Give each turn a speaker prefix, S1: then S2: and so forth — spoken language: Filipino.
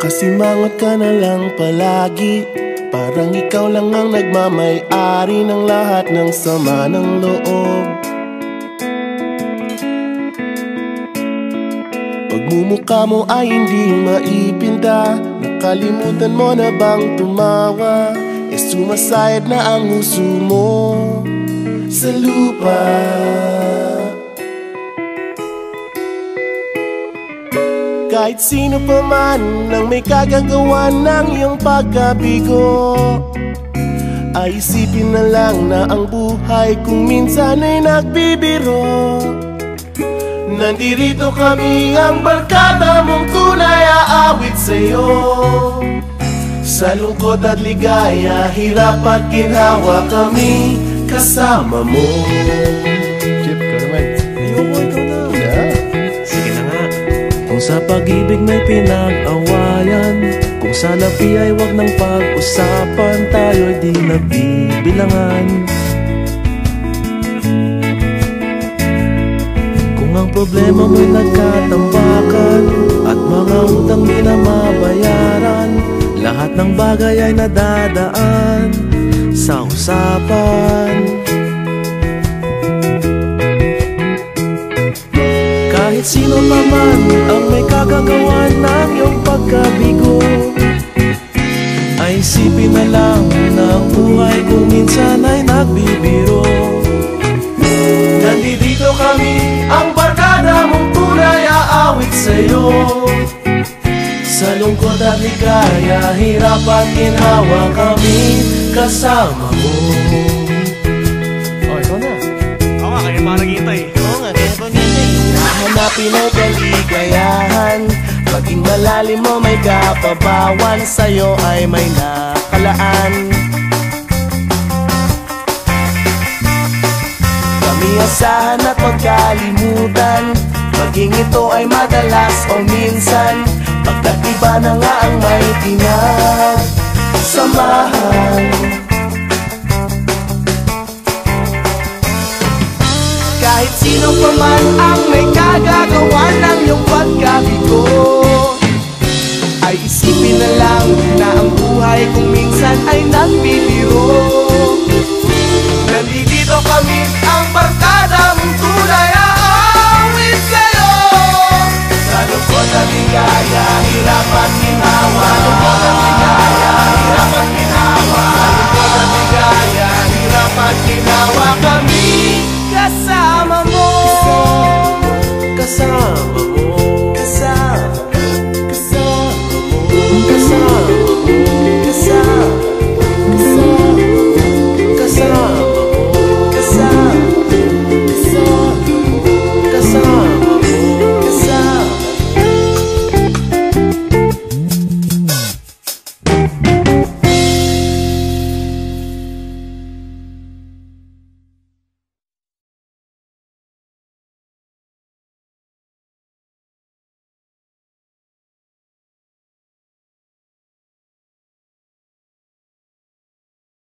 S1: Nakasimangot ka na lang palagi, parang ikaw lang ang nagmamay-ari ng lahat ng sama ng loob. Pagmumukha mo ay hindi maipinta, nakalimutan mo na bang tumawa? Sumasayad na ang huso mo sa lupa. Kahit sino pa man ang may kagagawa ng iyong pagkabigo, ay isipin na lang na ang buhay kung minsan ay nagbibiro. Nandirito kami, ang barkada mong tunay aawit sa'yo. Sa lungkot at ligaya, hirap at ginhawa, kami kasama mo. Chip, ka naman. Ayoko, ikaw na. Yeah.
S2: Sige na nga. Kung sa pag-ibig may pinag-awayan, kung sa labi ay wag nang pag-usapan, tayo'y di nagbibilangan. Kung ang problema mo'y nagkatambakan at mga utang di na mabayaran, lahat ng bagay ay nadadaan sa usapan. Kahit sino pa man ang may kagagawa ng iyong pagkabigo, ay isipin na lang na ang buhay kung minsan ay nagbibiro.
S1: Nandito kami, ang barkada mong tunay aawit sa'yo. Sa lungkot at ligaya, hirap at ginhawa, kami kasama mo.
S2: Oh, ikaw na. Oo nga, kaya pa naghihintay.
S1: Oo nga, kaya pa naghihintay. Hahanapin ay kaligayahan, maging malalim mo may kapabawan, sa'yo ay may nakalaan. Kami asahan at magkalimutan, maging ito ay madalas o minsan, pagkat iba na nga ang may pinagsamahan. Kahit sino pa man ang may kagagawa ng iyong pagkabigo, ay isipin na lang na ang buhay kung minsan ay nagbibiro. Nandito kami, ang barkada mong tunay aawit sa'yo. Sa lungkot at ligaya, hirap at ginhawa. Sa lungkot at ligaya, hirap at ginhawa. Sa lungkot at ligaya, hirap at ginhawa, kami kasama mo.
S2: Kasama mo.